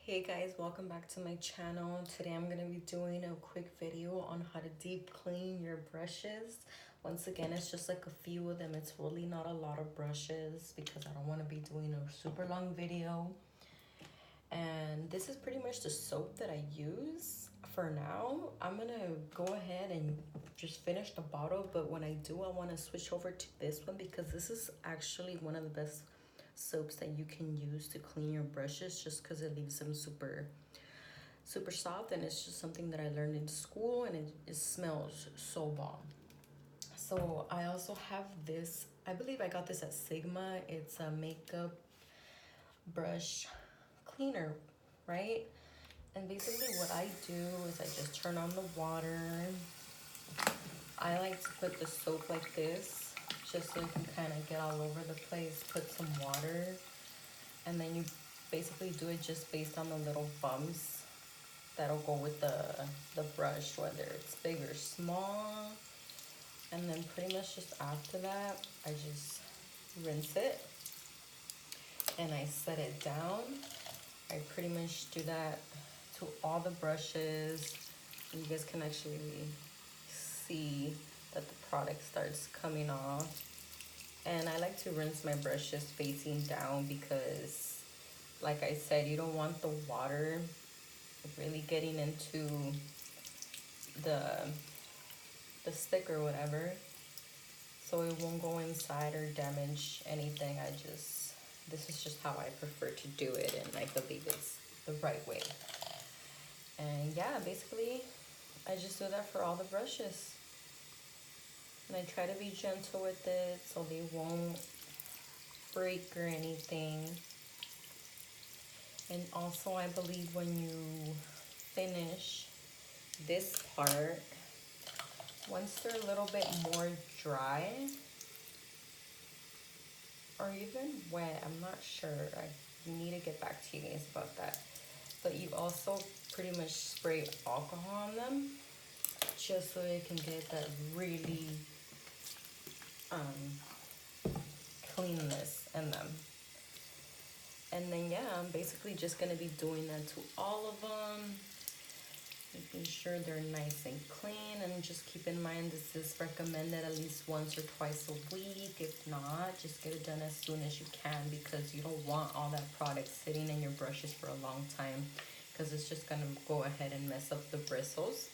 Hey guys, welcome back to my channel. Today I'm going to be doing a quick video on how to deep clean your brushes. Once again, it's just like a few of them. It's really not a lot of brushes because I don't want to be doing a super long video. And this is pretty much the soap that I use for now. I'm going to go ahead and just finish the bottle, but when I do, I want to switch over to this one because this is actually one of the best soaps that you can use to clean your brushes, just because it leaves them super soft, and it's just something that I learned in school, and it smells so bomb. So I also have this, I believe I got this at Sigma. It's a makeup brush cleaner, right? And basically what I do is I just turn on the water. I like to put the soap like this just so you can kind of get all over the place. Put some water, and then you basically do it just based on the little bumps that'll go with the brush, whether it's big or small. And then pretty much just after that, I just rinse it and I set it down. I pretty much do that to all the brushes. You guys can actually see that the product starts coming off. And I like to rinse my brushes facing down because, like I said, you don't want the water really getting into the stick or whatever, so it won't go inside or damage anything. This is just how I prefer to do it, and I believe it's the right way. And yeah, basically I just do that for all the brushes, and I try to be gentle with it so they won't break or anything. And also, I believe when you finish this part, once they're a little bit more dry or even wet, I'm not sure, I need to get back to you guys about that. But you also pretty much spray alcohol on them just so you can get that really cleanness in them. And then yeah, I'm basically just gonna be doing that to all of them, making sure they're nice and clean. And just keep in mind, this is recommended at least once or twice a week. If not, just get it done as soon as you can, because you don't want all that product sitting in your brushes for a long time, because it's just gonna go ahead and mess up the bristles.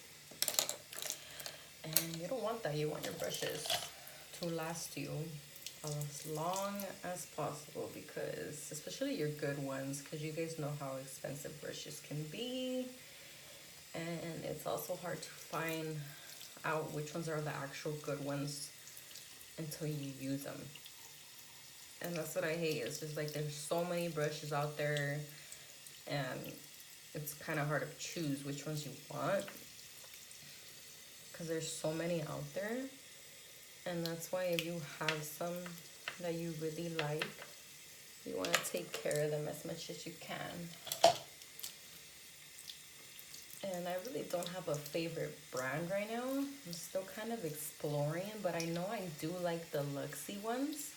And you don't want that. You want your brushes to last you as long as possible, because especially your good ones, because you guys know how expensive brushes can be. And it's also hard to find out which ones are the actual good ones until you use them. And that's what I hate. It's just like there's so many brushes out there, and it's kind of hard to choose which ones you want because there's so many out there. And that's why if you have some that you really like, you want to take care of them as much as you can. And I really don't have a favorite brand right now. I'm still kind of exploring, but I know I do like the Luxie ones.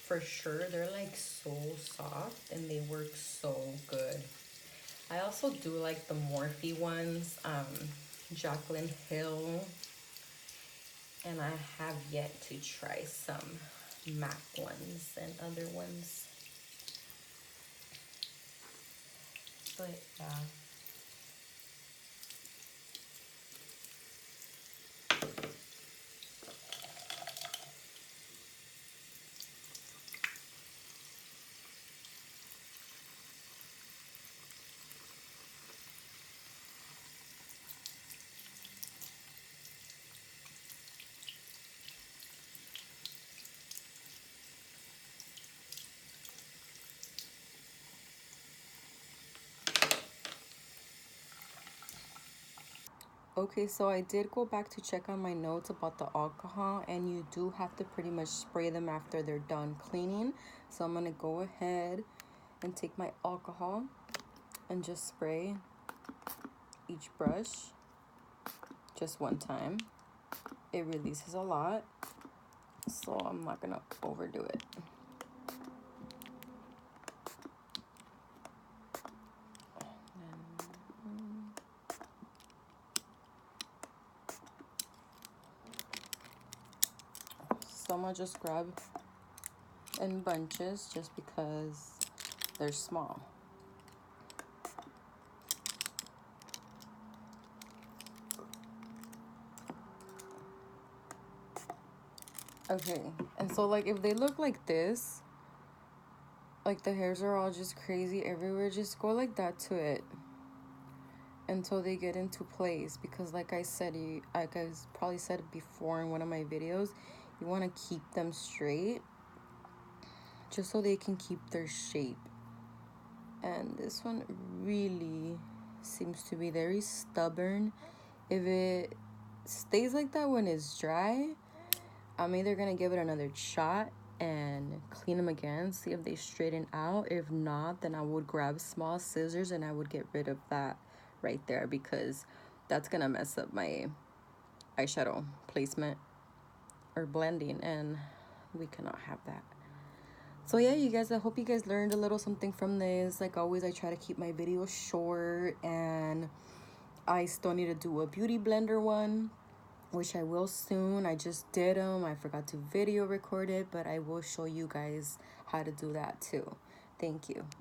For sure, they're like so soft and they work so good. I also do like the Morphe ones, Jaclyn Hill. And I have yet to try some MAC ones and other ones. But yeah. Okay, so I did go back to check on my notes about the alcohol, and you do have to pretty much spray them after they're done cleaning. So I'm gonna go ahead and take my alcohol and just spray each brush just one time. It releases a lot, so I'm not gonna overdo it. I'm gonna just grab in bunches just because they're small. Okay, and so like if they look like this, like the hairs are all just crazy everywhere, just go like that to it until they get into place. Because like I said, like I probably said it before in one of my videos, you want to keep them straight just so they can keep their shape. And this one really seems to be very stubborn. If it stays like that when it's dry, I'm either gonna give it another shot and clean them again, see if they straighten out. If not, then I would grab small scissors and I would get rid of that right there, because that's gonna mess up my eyeshadow placement or blending, and we cannot have that. So yeah, you guys, I hope you guys learned a little something from this. Like always, I try to keep my videos short, and I still need to do a beauty blender one, which I will soon. I just did them. I forgot to video record it, but I will show you guys how to do that too. Thank you.